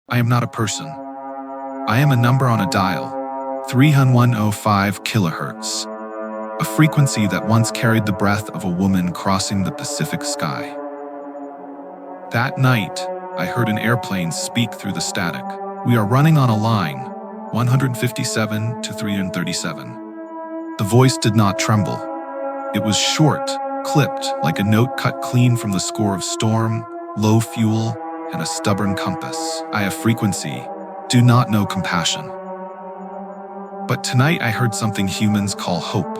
I am not a person. I am a number on a dial, 30105 kilohertz, a frequency that once carried the breath of a woman crossing the Pacific sky. That night, I heard an airplane speak through the static. We are running on a line, 157 to 337. The voice did not tremble. It was short, clipped, like a note cut clean from the score of Storm, Low Fuel, and a stubborn compass. I have frequency, do not know compassion. But tonight I heard something humans call hope.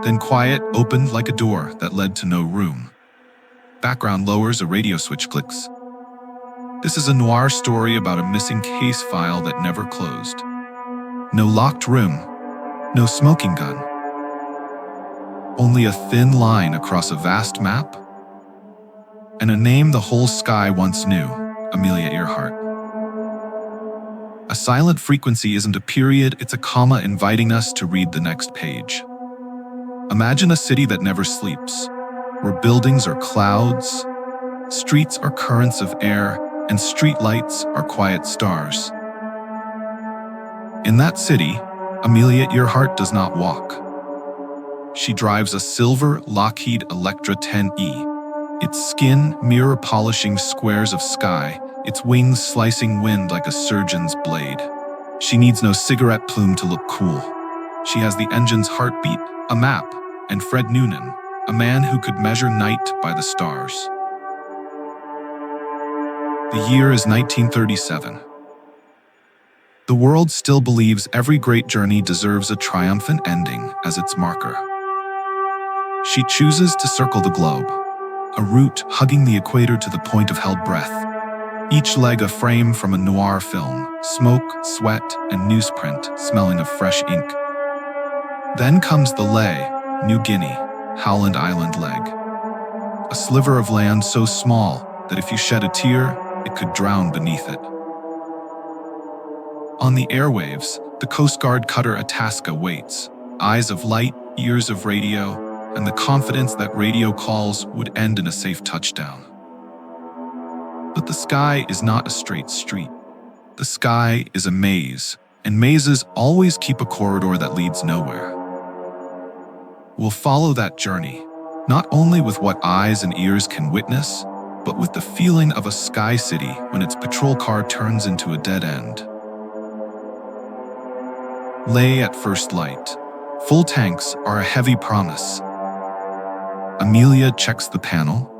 Then quiet opened like a door that led to no room. Background lowers, a radio switch clicks. This is a noir story about a missing case file that never closed. No locked room, no smoking gun. Only a thin line across a vast map, and a name the whole sky once knew, Amelia Earhart. A silent frequency isn't a period, it's a comma inviting us to read the next page. Imagine a city that never sleeps, where buildings are clouds, streets are currents of air, and streetlights are quiet stars. In that city, Amelia Earhart does not walk. She drives a silver Lockheed Electra 10E, its skin mirror-polishing squares of sky, its wings slicing wind like a surgeon's blade. She needs no cigarette plume to look cool. She has the engine's heartbeat, a map, and Fred Noonan, a man who could measure night by the stars. The year is 1937. The world still believes every great journey deserves a triumphant ending as its marker. She chooses to circle the globe, a route hugging the equator to the point of held breath. Each leg a frame from a noir film, smoke, sweat, and newsprint smelling of fresh ink. Then comes the Ley, New Guinea, Howland Island leg. A sliver of land so small that if you shed a tear, it could drown beneath it. On the airwaves, the Coast Guard cutter Itasca waits, eyes of light, ears of radio, and the confidence that radio calls would end in a safe touchdown. But the sky is not a straight street. The sky is a maze, and mazes always keep a corridor that leads nowhere. We'll follow that journey, not only with what eyes and ears can witness, but with the feeling of a sky city when its patrol car turns into a dead end. Ley at first light. Full tanks are a heavy promise. Amelia checks the panel.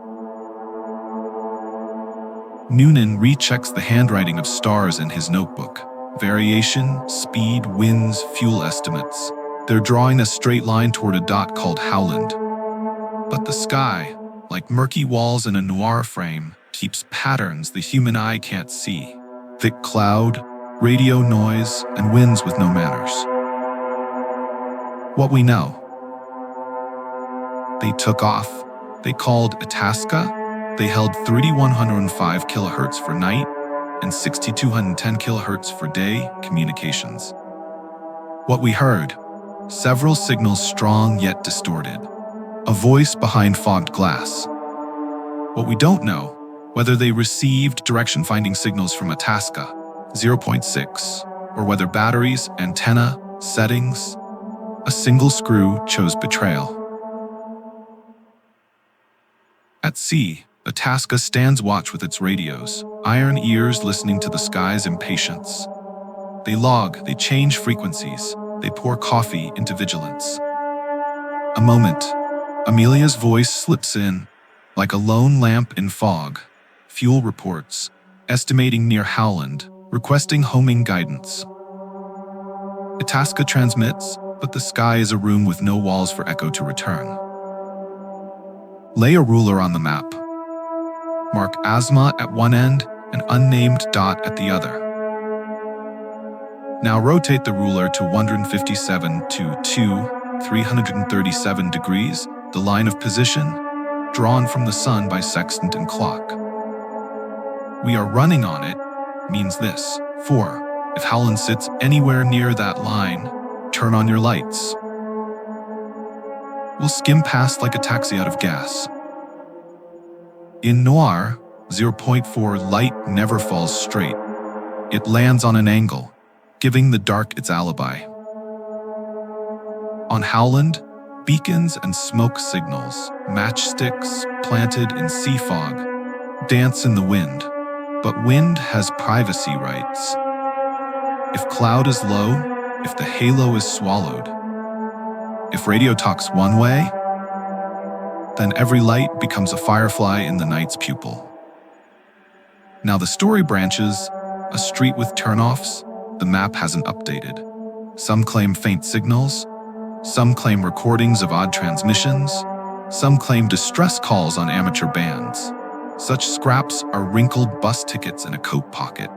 Noonan rechecks the handwriting of stars in his notebook. Variation, speed, winds, fuel estimates. They're drawing a straight line toward a dot called Howland. But the sky, like murky walls in a noir frame, keeps patterns the human eye can't see. Thick cloud, radio noise, and winds with no manners. What we know. They took off. They called Itasca. They held 3,105 kilohertz for night and 6,210 kilohertz for day communications. What we heard, several signals strong yet distorted. A voice behind fogged glass. What we don't know, whether they received direction-finding signals from Itasca, 0.6, or whether batteries, antenna, settings, a single screw chose betrayal. At sea, Itasca stands watch with its radios, iron ears listening to the sky's impatience. They log, they change frequencies, they pour coffee into vigilance. A moment, Amelia's voice slips in, like a lone lamp in fog. Fuel reports, estimating near Howland, requesting homing guidance. Itasca transmits, but the sky is a room with no walls for echo to return. Lay a ruler on the map. Mark azimuth at one end and unnamed dot at the other. Now rotate the ruler to 157 to 337 degrees, the line of position, drawn from the sun by sextant and clock. We are running on it means this. 4. If Howland sits anywhere near that line, turn on your lights. We'll skim past like a taxi out of gas. In noir, zero point 0.4 Light never falls straight. It lands on an angle, giving the dark its alibi. On Howland, beacons and smoke signals, matchsticks planted in sea fog, dance in the wind. But wind has privacy rights. If cloud is low, if the halo is swallowed, if radio talks one way, then every light becomes a firefly in the night's pupil. Now the story branches, a street with turnoffs, the map hasn't updated. Some claim faint signals, some claim recordings of odd transmissions, some claim distress calls on amateur bands. Such scraps are wrinkled bus tickets in a coat pocket.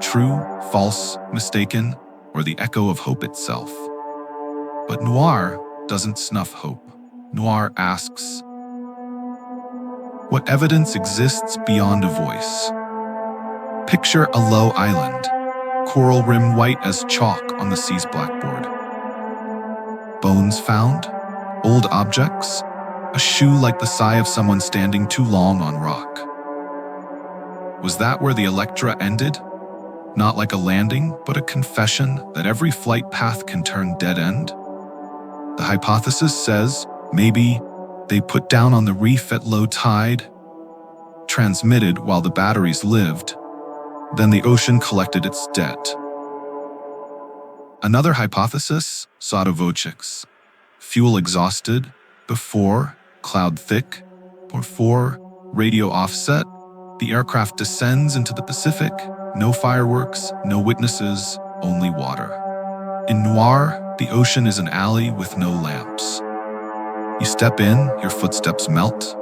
True, false, mistaken, or the echo of hope itself. But noir doesn't snuff hope. Noir asks, what evidence exists beyond a voice? Picture a low island, coral rim white as chalk on the sea's blackboard. Bones found, old objects, a shoe like the sigh of someone standing too long on rock. Was that where the Electra ended? Not like a landing, but a confession that every flight path can turn dead-end? The hypothesis says, maybe they put down on the reef at low tide, transmitted while the batteries lived, then the ocean collected its debt. Another hypothesis, sotto voce, fuel exhausted, before, cloud thick, before, radio offset, the aircraft descends into the Pacific, no fireworks, no witnesses, only water. In noir, the ocean is an alley with no lamps. You step in, your footsteps melt,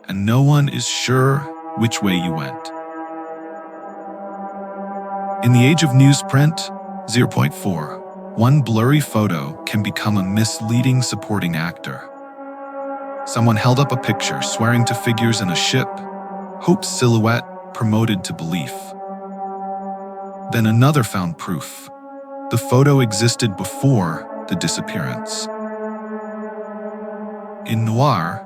and no one is sure which way you went. In the age of newsprint, 0.4, one blurry photo can become a misleading supporting actor. Someone held up a picture swearing to figures in a ship, hope's silhouette promoted to belief. Then another found proof. The photo existed before the disappearance. In noir,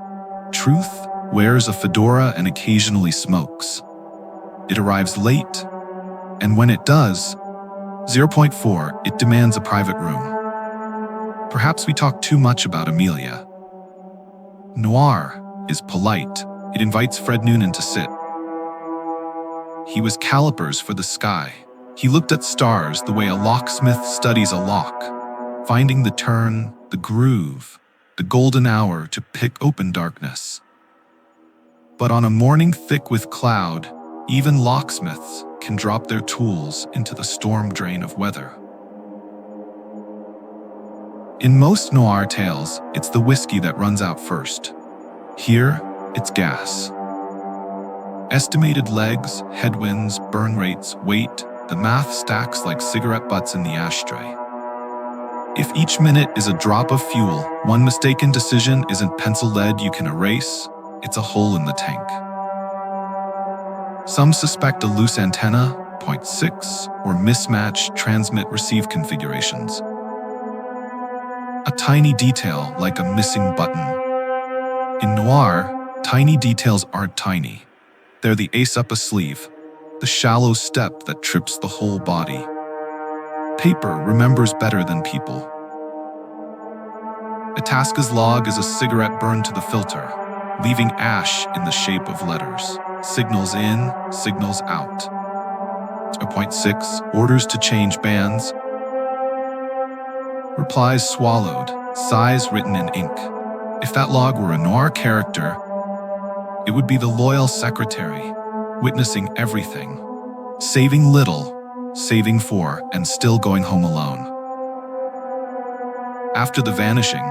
truth wears a fedora and occasionally smokes. It arrives late, and when it does, 0.4, it demands a private room. Perhaps we talk too much about Amelia. Noir is polite. It invites Fred Noonan to sit. He was calipers for the sky. He looked at stars the way a locksmith studies a lock, finding the turn, the groove, the golden hour to pick open darkness. But on a morning thick with cloud, even locksmiths can drop their tools into the storm drain of weather. In most noir tales, it's the whiskey that runs out first. Here, it's gas. Estimated legs, headwinds, burn rates, weight, the math stacks like cigarette butts in the ashtray. If each minute is a drop of fuel, one mistaken decision isn't pencil lead you can erase, it's a hole in the tank. Some suspect a loose antenna, 0.6, or mismatched transmit-receive configurations. A tiny detail like a missing button. In noir, tiny details aren't tiny. They're the ace up a sleeve, the shallow step that trips the whole body. Paper remembers better than people. Itasca's log is a cigarette burned to the filter, leaving ash in the shape of letters. Signals in, signals out. 0.6, orders to change bands. Replies swallowed, sighs written in ink. If that log were a noir character, it would be the loyal secretary, witnessing everything, saving little, saving for, and still going home alone. After the vanishing,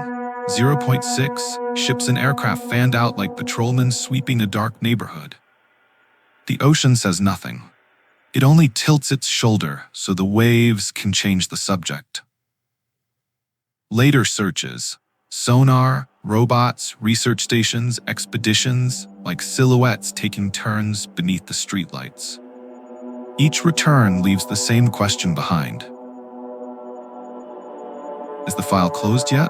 0.6, ships and aircraft fanned out like patrolmen sweeping a dark neighborhood. The ocean says nothing. It only tilts its shoulder so the waves can change the subject. Later searches, sonar, robots, research stations, expeditions, like silhouettes taking turns beneath the streetlights. Each return leaves the same question behind. Is the file closed yet?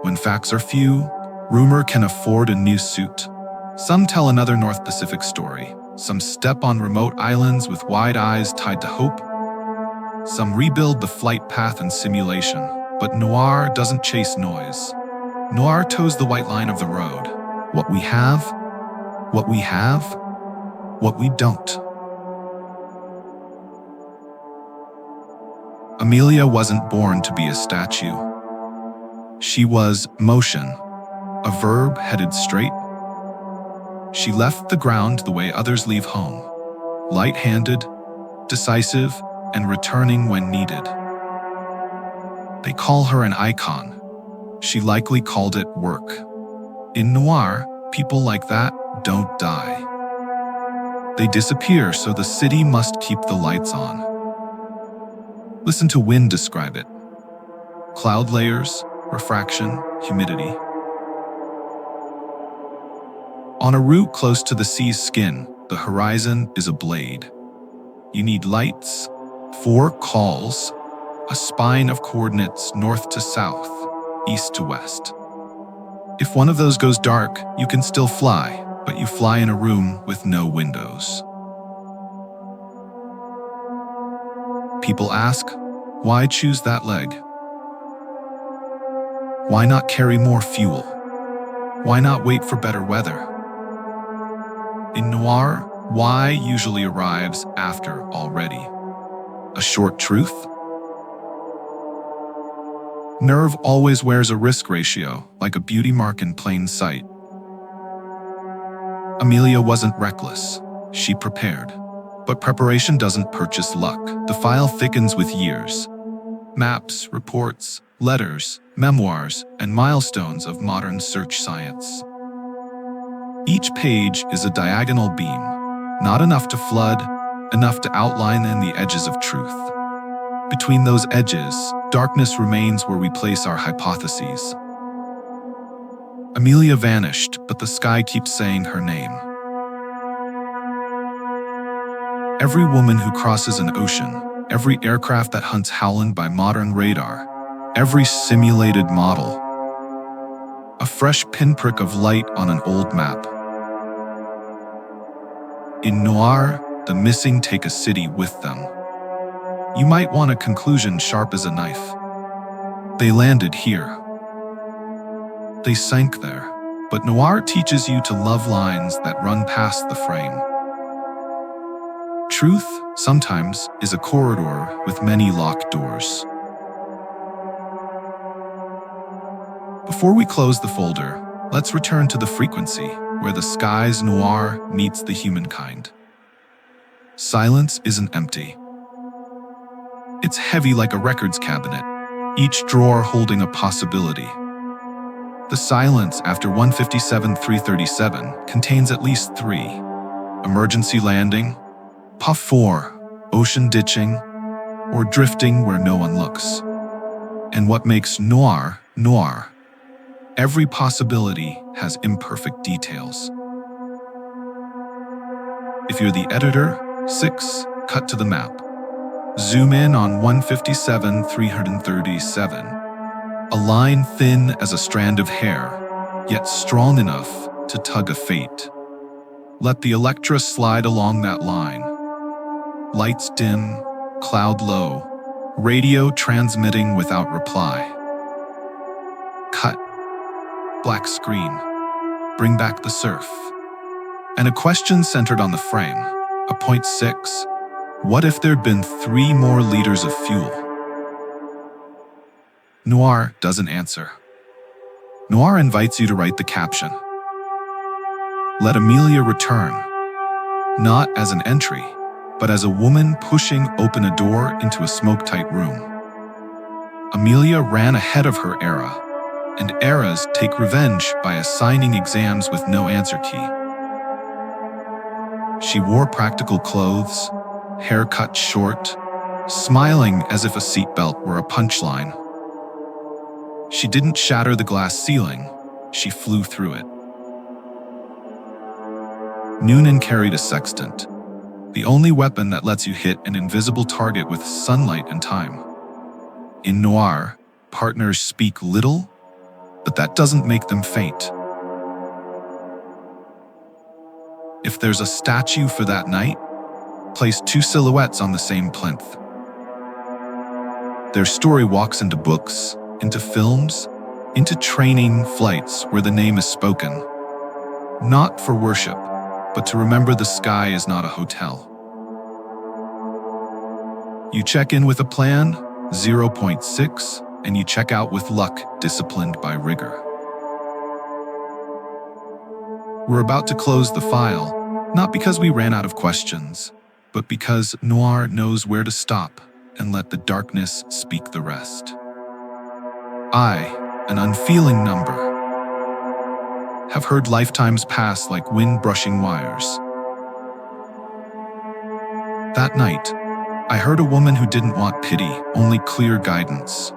When facts are few, rumor can afford a new suit. Some tell another North Pacific story. Some step on remote islands with wide eyes tied to hope. Some rebuild the flight path in simulation. But noir doesn't chase noise. Noir toes the white line of the road. What we have, what we have, what we don't. Amelia wasn't born to be a statue. She was motion, a verb headed straight. She left the ground the way others leave home, light-handed, decisive, and returning when needed. They call her an icon. She likely called it work. In noir, people like that don't die. They disappear, so the city must keep the lights on. Listen to wind describe it. Cloud layers, refraction, humidity. On a route close to the sea's skin, the horizon is a blade. You need lights, 4 calls, a spine of coordinates north to south, east to west. If one of those goes dark, you can still fly, but you fly in a room with no windows. People ask, why choose that leg? Why not carry more fuel? Why not wait for better weather? In noir, why usually arrives after already. A short truth? Nerve always wears a risk ratio, like a beauty mark in plain sight. Amelia wasn't reckless. She prepared. But preparation doesn't purchase luck. The file thickens with years. Maps, reports, letters, memoirs, and milestones of modern search science. Each page is a diagonal beam, not enough to flood, enough to outline in the edges of truth. Between those edges, darkness remains where we place our hypotheses. Amelia vanished, but the sky keeps saying her name. Every woman who crosses an ocean, every aircraft that hunts Howland by modern radar, every simulated model, a fresh pinprick of light on an old map. In noir, the missing take a city with them. You might want a conclusion sharp as a knife. They landed here. They sank there. But noir teaches you to love lines that run past the frame. Truth, sometimes, is a corridor with many locked doors. Before we close the folder, let's return to the frequency, where the sky's noir meets the humankind. Silence isn't empty. It's heavy like a records cabinet, each drawer holding a possibility. The silence after 157-337 contains at least 3. Emergency landing, puff 4, ocean ditching, or drifting where no one looks. And what makes noir, noir? Every possibility has imperfect details. If you're the editor, 6, cut to the map. Zoom in on 157-337. A line thin as a strand of hair, yet strong enough to tug a fate. Let the Electra slide along that line. Lights dim, cloud low, radio transmitting without reply. Cut. Black screen. Bring back the surf. And a question centered on the frame. A point 6. What if there'd been 3 more liters of fuel? Noir doesn't answer. Noir invites you to write the caption. Let Amelia return, not as an entry, but as a woman pushing open a door into a smoke-tight room. Amelia ran ahead of her era, and eras take revenge by assigning exams with no answer key. She wore practical clothes, hair cut short, smiling as if a seatbelt were a punchline. She didn't shatter the glass ceiling, she flew through it. Noonan carried a sextant, the only weapon that lets you hit an invisible target with sunlight and time. In noir, partners speak little, but that doesn't make them faint. If there's a statue for that night, place 2 silhouettes on the same plinth. Their story walks into books, into films, into training flights where the name is spoken. Not for worship, but to remember the sky is not a hotel. You check in with a plan, 0.6, and you check out with luck, disciplined by rigor. We're about to close the file, not because we ran out of questions, but because noir knows where to stop and let the darkness speak the rest. I, an unfeeling number, have heard lifetimes pass like wind brushing wires. That night, I heard a woman who didn't want pity, only clear guidance.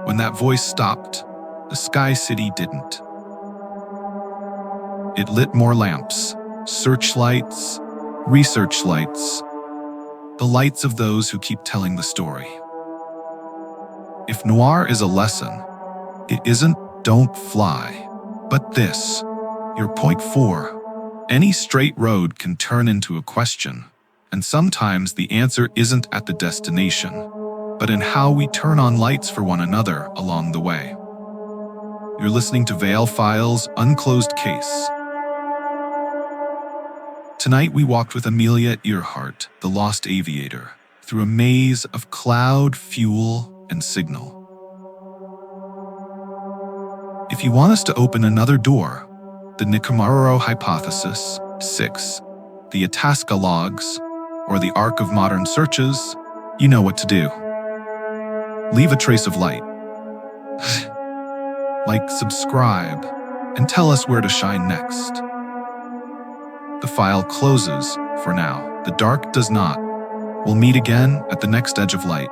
When that voice stopped, the Sky City didn't. It lit more lamps, searchlights, research lights, the lights of those who keep telling the story. If noir is a lesson, it isn't don't fly, but this, your point 4. Any straight road can turn into a question, and sometimes the answer isn't at the destination, but in how we turn on lights for one another along the way. You're listening to Veil Files' Unclosed Case. Tonight we walked with Amelia Earhart, the lost aviator, through a maze of cloud, fuel, and signal. If you want us to open another door, the Nikomaro hypothesis, 6, the Itasca logs, or the arc of modern searches, you know what to do. Leave a trace of light. Like, subscribe, and tell us where to shine next. The file closes for now. The dark does not. We'll meet again at the next edge of light.